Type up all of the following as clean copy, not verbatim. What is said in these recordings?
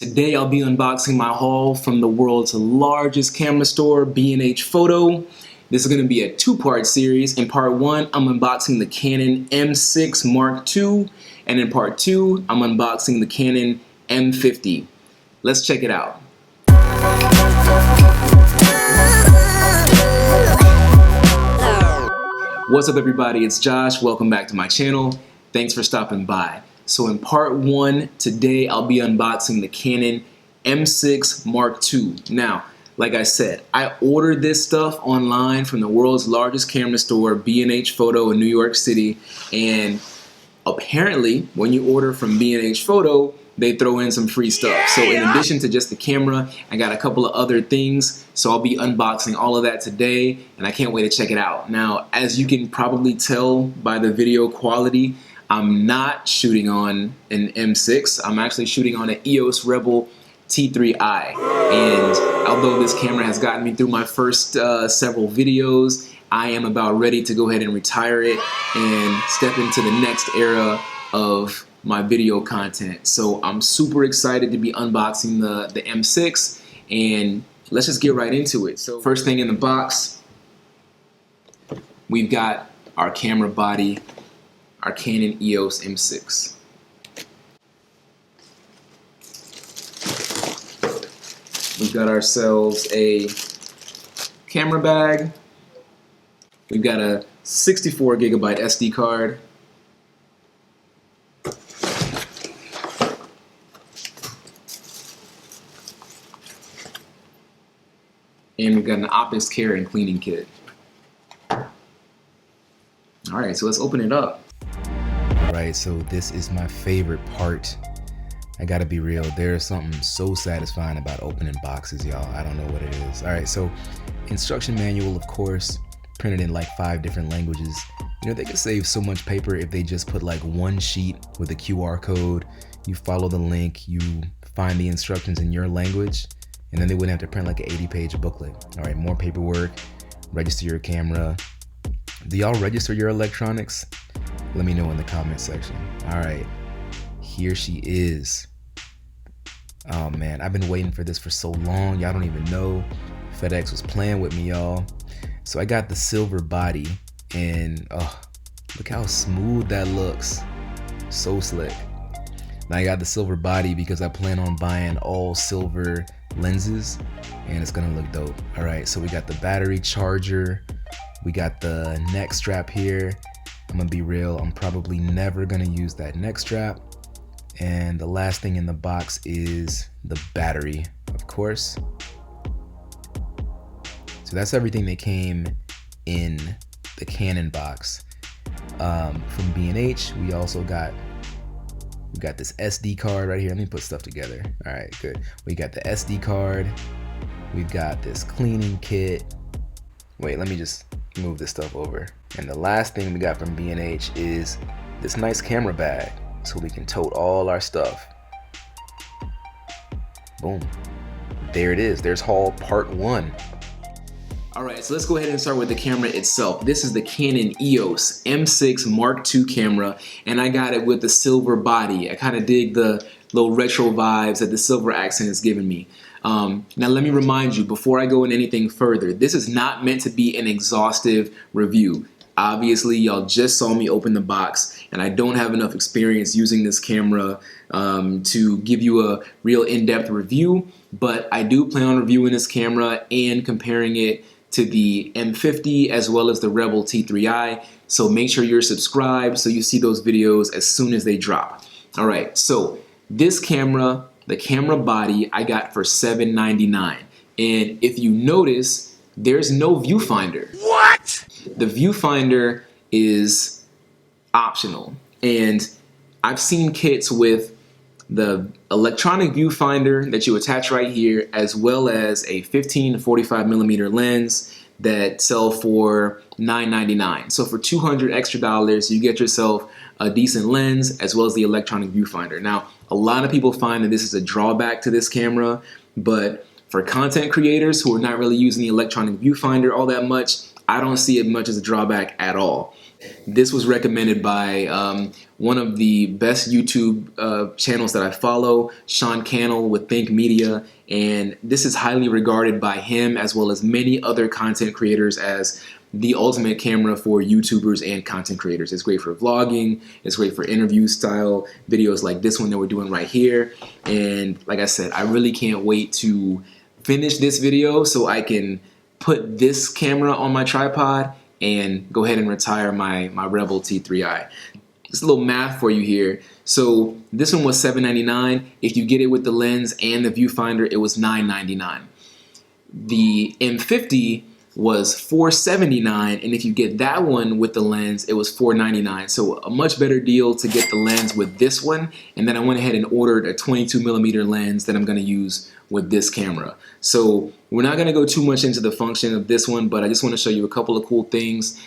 Today I'll be unboxing my haul from the world's largest camera store, B&H Photo. This is going to be a two-part series. In part one, I'm unboxing the Canon M6 Mark II, and in part two, I'm unboxing the Canon M50. Let's check it out. What's up everybody, it's Josh. Welcome back to my channel. Thanks for stopping by. So in part one, today I'll be unboxing the Canon M6 Mark II. Now, like I said, I ordered this stuff online from the world's largest camera store, B&H Photo in New York City. And apparently, when you order from B&H Photo, they throw in some free stuff. So in addition to just the camera, I got a couple of other things. So I'll be unboxing all of that today, and I can't wait to check it out. Now, as you can probably tell by the video quality, I'm not shooting on an M6. I'm actually shooting on an EOS Rebel T3i. And although this camera has gotten me through my first several videos, I am about ready to go ahead and retire it and step into the next era of my video content. So I'm super excited to be unboxing the M6, and let's just get right into it. So first thing in the box, we've got our camera body, our Canon EOS M6. We've got ourselves a camera bag. We've got a 64 gigabyte SD card. And we've got an optics care and cleaning kit. All right, so let's open it up. Alright, so this is my favorite part. I gotta be real, there's something so satisfying about opening boxes, y'all. I don't know what it is. Alright, so instruction manual, of course, printed in like 5 different languages. You know, they could save so much paper if they just put like one sheet with a QR code. You follow the link, you find the instructions in your language, and then they wouldn't have to print like an 80-page booklet. Alright, more paperwork, register your camera. Do y'all register your electronics? Let me know in the comment section. All right, here she is. Oh man, I've been waiting for this for so long. Y'all don't even know. FedEx was playing with me, y'all. So I got the silver body, and oh, look how smooth that looks. So slick. Now I got the silver body because I plan on buying all silver lenses, and it's gonna look dope. All right, so we got the battery charger. We got the neck strap here. I'm gonna be real, I'm probably never gonna use that neck strap. And the last thing in the box is the battery, of course. So that's everything that came in the Canon box. From B&H, we also got this SD card right here. Let me put stuff together. All right, good. We got the SD card. We've got this cleaning kit. Wait, let me just move this stuff over. And the last thing we got from B&H is this nice camera bag, so we can tote all our stuff. Boom. There it is. There's haul part one. All right, so let's go ahead and start with the camera itself. This is the Canon EOS M6 Mark II camera, and I got it with the silver body. I kind of dig the little retro vibes that the silver accent has given me. Now let me remind you, before I go into anything further, this is not meant to be an exhaustive review. Obviously, y'all just saw me open the box, and I don't have enough experience using this camera to give you a real in-depth review, but I do plan on reviewing this camera and comparing it to the M50 as well as the Rebel T3i, so make sure you're subscribed so you see those videos as soon as they drop. All right, so this camera, the camera body, I got for $7.99, and if you notice, there's no viewfinder. What? The viewfinder is optional, and I've seen kits with the electronic viewfinder that you attach right here, as well as a 15 to 45 millimeter lens that sell for $9.99. So for $200 extra, you get yourself a decent lens as well as the electronic viewfinder. Now, a lot of people find that this is a drawback to this camera, but for content creators who are not really using the electronic viewfinder all that much, I don't see it much as a drawback at all. This was recommended by one of the best YouTube channels that I follow, Sean Cannell with Think Media, and this is highly regarded by him as well as many other content creators as the ultimate camera for YouTubers and content creators. It's great for vlogging, it's great for interview style videos like this one that we're doing right here, and like I said, I really can't wait to finish this video so I can put this camera on my tripod and go ahead and retire my Rebel T3i. Just a little math for you here. So this one was $7.99. If you get it with the lens and the viewfinder, it was $9.99. The M50 was $4.79, and if you get that one with the lens, it was $4.99. So a much better deal to get the lens with this one, and then I went ahead and ordered a 22mm lens that I'm going to use with this camera. So we're not going to go too much into the function of this one, but I just want to show you a couple of cool things.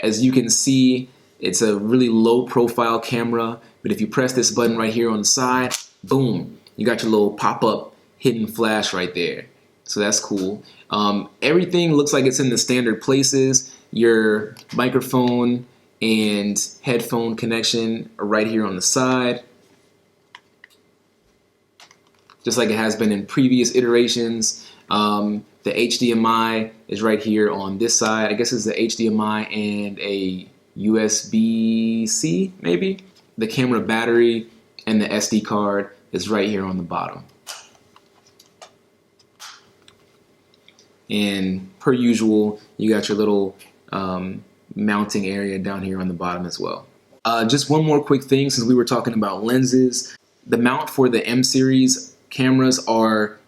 As you can see, it's a really low profile camera, but if you press this button right here on the side, boom, you got your little pop-up hidden flash right there. So that's cool. Everything looks like it's in the standard places. Your microphone and headphone connection are right here on the side, just like it has been in previous iterations. The HDMI is right here on this side. I guess it's the HDMI and a USB-C, maybe. The camera battery and the SD card is right here on the bottom. And per usual, you got your little mounting area down here on the bottom as well. Just one more quick thing, since we were talking about lenses. The mount for the M series cameras are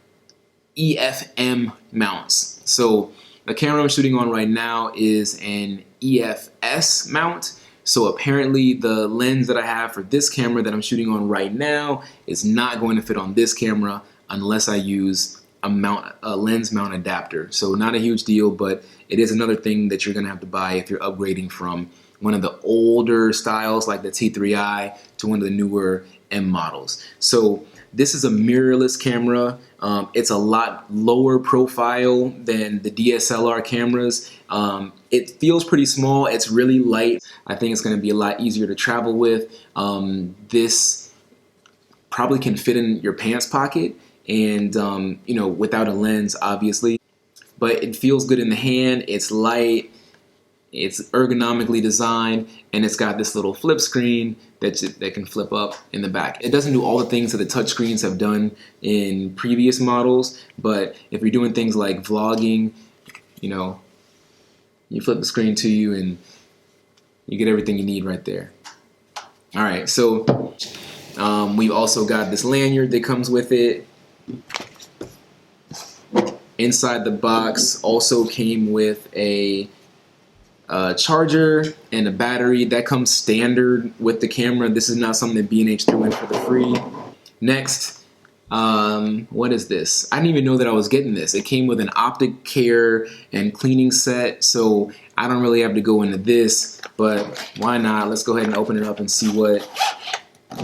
EFM mounts. So the camera I'm shooting on right now is an EFS mount. So apparently the lens that I have for this camera that I'm shooting on right now is not going to fit on this camera unless I use a lens mount adapter. So not a huge deal, but it is another thing that you're gonna have to buy if you're upgrading from one of the older styles like the T3i to one of the newer M models. So this is a mirrorless camera. It's a lot lower profile than the DSLR cameras. It feels pretty small. It's really light. I think it's gonna be a lot easier to travel with. This probably can fit in your pants pocket, and you know, without a lens obviously, but it feels good in the hand. It's light, it's ergonomically designed, and it's got this little flip screen that can flip up in the back. It doesn't do all the things that the touchscreens have done in previous models, but if you're doing things like vlogging, you know, you flip the screen to you and you get everything you need right there. All right, so we've also got this lanyard that comes with it. Inside the box also came with a charger and a battery. That comes standard with the camera. This is not something that B&H threw in for the free. Next, what is this? I didn't even know that I was getting this. It came with an optic care and cleaning set, so I don't really have to go into this, but why not? Let's go ahead and open it up and see what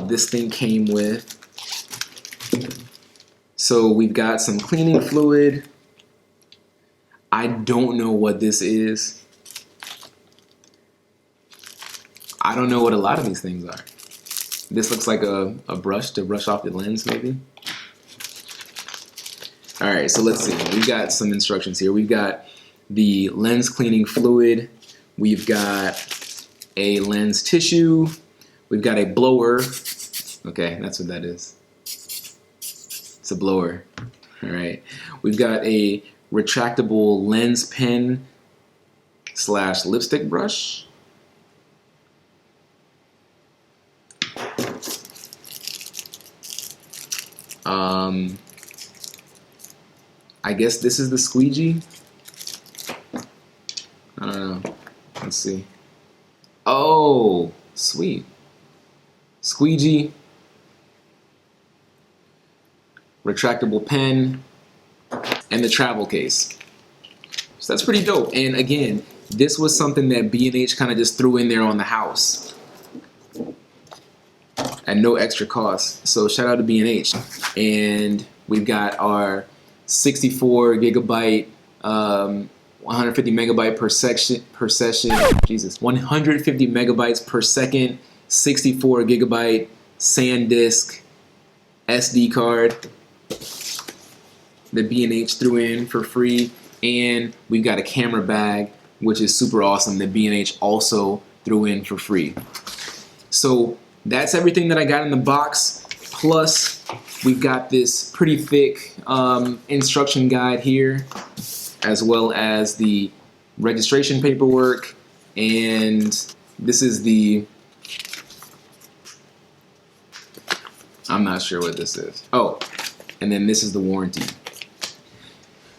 this thing came with. So we've got some cleaning fluid. I don't know what this is. I don't know what a lot of these things are. This looks like a brush to brush off the lens, maybe. All right, so let's see. We've got some instructions here. We've got the lens cleaning fluid. We've got a lens tissue. We've got a blower. Okay, that's what that is. It's a blower. All right. We've got a retractable lens pen / lipstick brush. I guess this is the squeegee. I don't know. Let's see. Oh, sweet. Squeegee, retractable pen, and the travel case. So that's pretty dope. And again, this was something that B&H kind of just threw in there on the house at no extra cost. So shout out to B&H. And we've got our 64 gigabyte, 150 megabyte per session. Jesus, 150 megabytes per second, 64 gigabyte SanDisk SD card that B&H threw in for free, and we've got a camera bag, which is super awesome, that B&H also threw in for free. So that's everything that I got in the box. Plus, we've got this pretty thick instruction guide here, as well as the registration paperwork, and this is the, I'm not sure what this is. Oh, and then this is the warranty.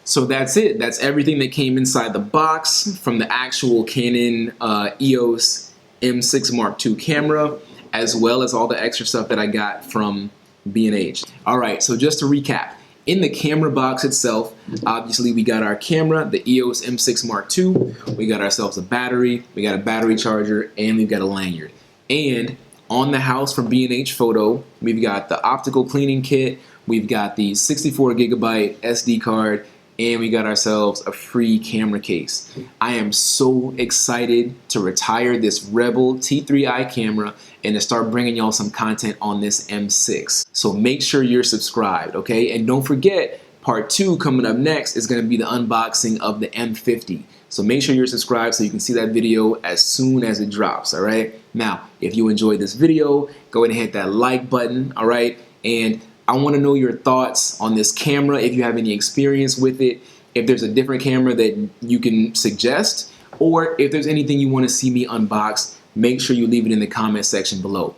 So that's it. That's everything that came inside the box from the actual Canon EOS M6 Mark II camera, as well as all the extra stuff that I got from B&H. All right, so just to recap, in the camera box itself, obviously we got our camera, the EOS M6 Mark II, we got ourselves a battery, we got a battery charger, and we've got a lanyard. And on the house from B&H Photo, we've got the optical cleaning kit, we've got the 64 gigabyte SD card, and we got ourselves a free camera case. I am so excited to retire this Rebel T3i camera and to start bringing y'all some content on this M6. So make sure you're subscribed, okay? And don't forget, part 2 coming up next is gonna be the unboxing of the M50. So make sure you're subscribed so you can see that video as soon as it drops, all right? Now, if you enjoyed this video, go ahead and hit that like button, all right? And I want to know your thoughts on this camera, if you have any experience with it, if there's a different camera that you can suggest, or if there's anything you want to see me unbox, make sure you leave it in the comment section below.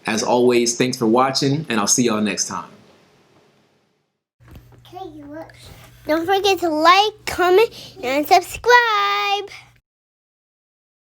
As always, thanks for watching, and I'll see y'all next time. Don't forget to like, comment, and subscribe.